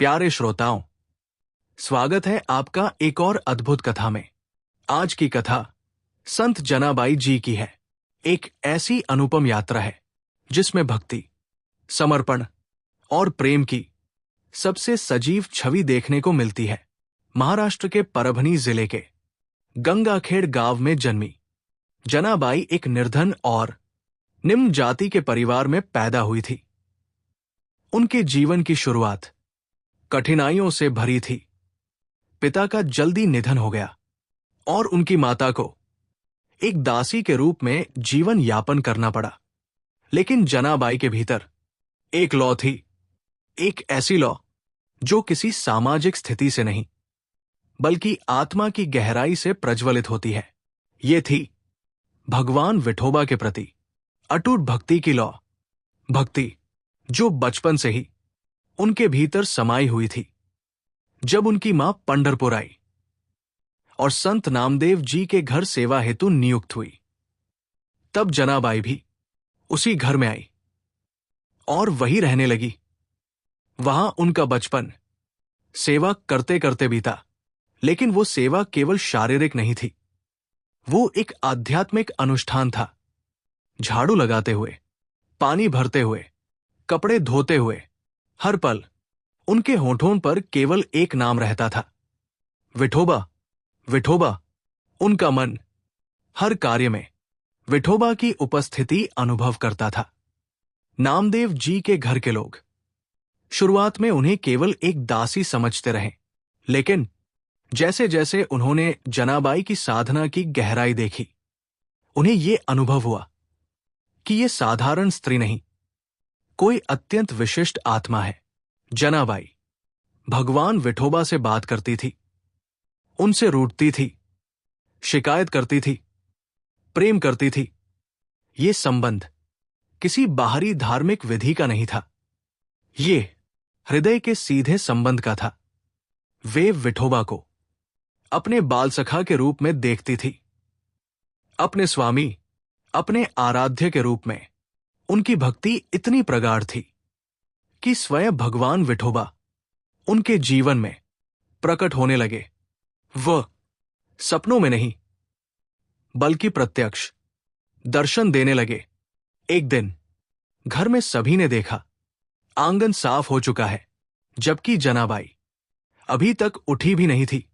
प्यारे श्रोताओं, स्वागत है आपका एक और अद्भुत कथा में। आज की कथा संत जनाबाई जी की है। एक ऐसी अनुपम यात्रा है जिसमें भक्ति, समर्पण और प्रेम की सबसे सजीव छवि देखने को मिलती है। महाराष्ट्र के परभनी जिले के गंगाखेड़ गांव में जन्मी जनाबाई एक निर्धन और निम्न जाति के परिवार में पैदा हुई थी। उनके जीवन की शुरुआत कठिनाइयों से भरी थी। पिता का जल्दी निधन हो गया और उनकी माता को एक दासी के रूप में जीवन यापन करना पड़ा। लेकिन जनाबाई के भीतर एक लौ थी, एक ऐसी लौ जो किसी सामाजिक स्थिति से नहीं बल्कि आत्मा की गहराई से प्रज्वलित होती है। ये थी भगवान विठोबा के प्रति अटूट भक्ति की लौ, भक्ति जो बचपन से ही उनके भीतर समाई हुई थी। जब उनकी मां पंढरपुर आई और संत नामदेव जी के घर सेवा हेतु नियुक्त हुई, तब जनाबाई भी उसी घर में आई और वहीं रहने लगी। वहां उनका बचपन सेवा करते करते बीता। लेकिन वो सेवा केवल शारीरिक नहीं थी, वो एक आध्यात्मिक अनुष्ठान था। झाड़ू लगाते हुए, पानी भरते हुए, कपड़े धोते हुए, हर पल उनके होठों पर केवल एक नाम रहता था, विठोबा, विठोबा। उनका मन हर कार्य में विठोबा की उपस्थिति अनुभव करता था। नामदेव जी के घर के लोग शुरुआत में उन्हें केवल एक दासी समझते रहे, लेकिन जैसे जैसे उन्होंने जनाबाई की साधना की गहराई देखी, उन्हें यह अनुभव हुआ कि यह साधारण स्त्री नहीं, कोई अत्यंत विशिष्ट आत्मा है। जनाबाई भगवान विठोबा से बात करती थी, उनसे रूठती थी, शिकायत करती थी, प्रेम करती थी। ये संबंध किसी बाहरी धार्मिक विधि का नहीं था, ये हृदय के सीधे संबंध का था। वे विठोबा को अपने बाल सखा के रूप में देखती थी, अपने स्वामी, अपने आराध्य के रूप में। उनकी भक्ति इतनी प्रगाढ़ थी कि स्वयं भगवान विठोबा उनके जीवन में प्रकट होने लगे। वह सपनों में नहीं बल्कि प्रत्यक्ष दर्शन देने लगे। एक दिन घर में सभी ने देखा, आंगन साफ हो चुका है, जबकि जनाबाई अभी तक उठी भी नहीं थी।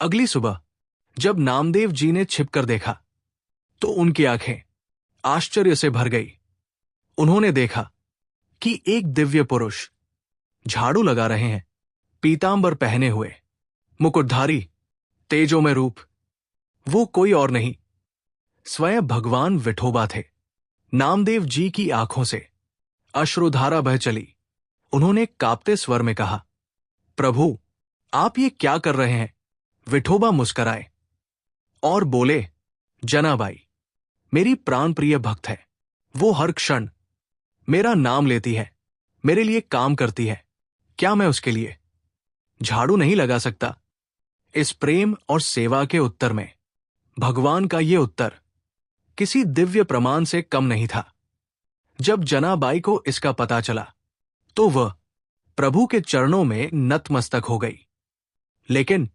अगली सुबह जब नामदेव जी ने छिपकर देखा तो उनकी आंखें आश्चर्य से भर गई। उन्होंने देखा कि एक दिव्य पुरुष झाड़ू लगा रहे हैं, पीतांबर पहने हुए, मुकुटधारी, तेजोमय रूप। वो कोई और नहीं, स्वयं भगवान विठोबा थे। नामदेव जी की आंखों से अश्रुधारा बह चली। उन्होंने कांपते स्वर में कहा, प्रभु, आप ये क्या कर रहे हैं? विठोबा मुस्कराए और बोले, जनाबाई मेरी प्राणप्रिय भक्त है। वो हर क्षण मेरा नाम लेती है, मेरे लिए काम करती है। क्या मैं उसके लिए झाड़ू नहीं लगा सकता? इस प्रेम और सेवा के उत्तर में भगवान का ये उत्तर किसी दिव्य प्रमाण से कम नहीं था। जब जनाबाई को इसका पता चला तो वह प्रभु के चरणों में नतमस्तक हो गई। लेकिन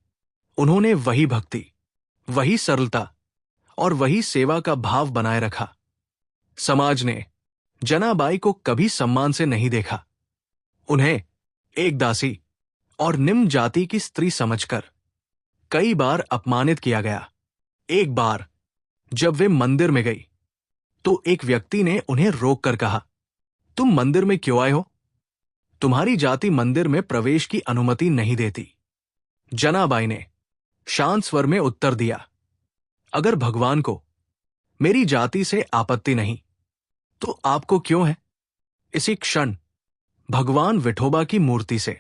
उन्होंने वही भक्ति, वही सरलता और वही सेवा का भाव बनाए रखा। समाज ने जनाबाई को कभी सम्मान से नहीं देखा। उन्हें एक दासी और निम्न जाति की स्त्री समझकर कई बार अपमानित किया गया। एक बार जब वे मंदिर में गई तो एक व्यक्ति ने उन्हें रोककर कहा, तुम मंदिर में क्यों आए हो? तुम्हारी जाति मंदिर में प्रवेश की अनुमति नहीं देती। जनाबाई ने शांत स्वर में उत्तर दिया, अगर भगवान को मेरी जाति से आपत्ति नहीं तो आपको क्यों है? इसी क्षण भगवान विठोबा की मूर्ति से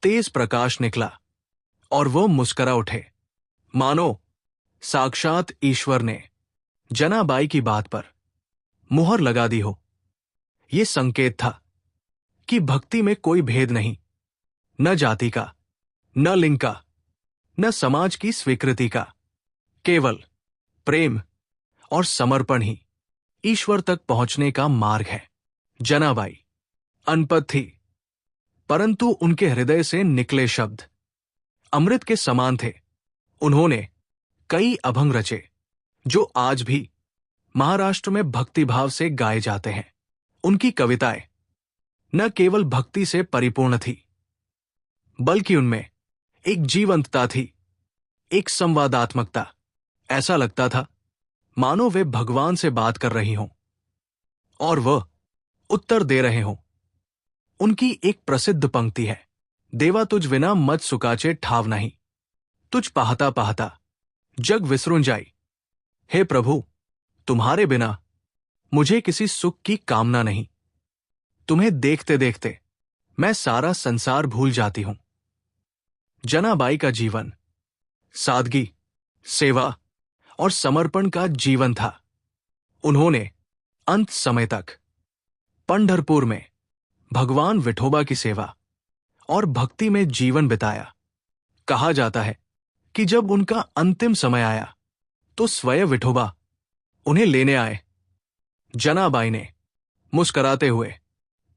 तेज प्रकाश निकला और वो मुस्करा उठे, मानो साक्षात ईश्वर ने जनाबाई की बात पर मुहर लगा दी हो। ये संकेत था कि भक्ति में कोई भेद नहीं, न जाति का, न लिंग का, न समाज की स्वीकृति का। केवल प्रेम और समर्पण ही ईश्वर तक पहुंचने का मार्ग है। जनाबाई अनपढ़ थी, परंतु उनके हृदय से निकले शब्द अमृत के समान थे। उन्होंने कई अभंग रचे जो आज भी महाराष्ट्र में भक्तिभाव से गाए जाते हैं। उनकी कविताएं न केवल भक्ति से परिपूर्ण थी, बल्कि उनमें एक जीवंतता थी, एक संवादात्मकता। ऐसा लगता था मानो वे भगवान से बात कर रही हों और वह उत्तर दे रहे हों। उनकी एक प्रसिद्ध पंक्ति है, देवा तुझ विना मत सुकाचे ठाव नहीं, तुझ पाहता पाहता जग विसरून जाई। हे प्रभु, तुम्हारे बिना मुझे किसी सुख की कामना नहीं। तुम्हें देखते देखते मैं सारा संसार भूल जाती हूं। जनाबाई का जीवन सादगी, सेवा और समर्पण का जीवन था। उन्होंने अंत समय तक पंढरपुर में भगवान विठोबा की सेवा और भक्ति में जीवन बिताया। कहा जाता है कि जब उनका अंतिम समय आया तो स्वयं विठोबा उन्हें लेने आए। जनाबाई ने मुस्कुराते हुए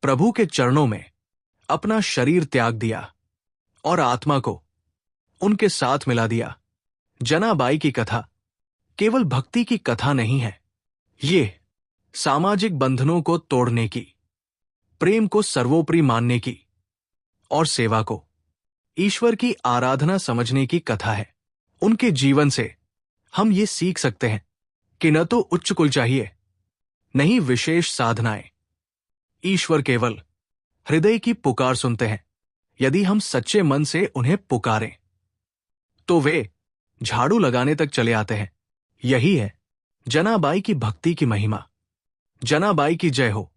प्रभु के चरणों में अपना शरीर त्याग दिया और आत्मा को उनके साथ मिला दिया। जनाबाई की कथा केवल भक्ति की कथा नहीं है, ये सामाजिक बंधनों को तोड़ने की, प्रेम को सर्वोपरि मानने की और सेवा को ईश्वर की आराधना समझने की कथा है। उनके जीवन से हम ये सीख सकते हैं कि न तो उच्च कुल चाहिए, नहीं विशेष साधनाएं। ईश्वर केवल हृदय की पुकार सुनते हैं। यदि हम सच्चे मन से उन्हें पुकारें तो वे झाड़ू लगाने तक चले आते हैं। यही है जनाबाई की भक्ति की महिमा। जनाबाई की जय हो,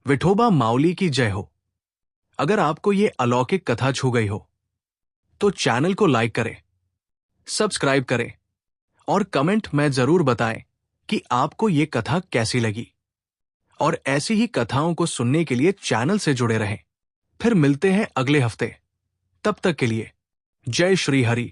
विठोबा माउली की जय हो। अगर आपको ये अलौकिक कथा छू गई हो तो चैनल को लाइक करें, सब्सक्राइब करें और कमेंट में जरूर बताएं कि आपको ये कथा कैसी लगी। और ऐसी ही कथाओं को सुनने के लिए चैनल से जुड़े रहें। फिर मिलते हैं अगले हफ्ते। तब तक के लिए जय श्री हरि।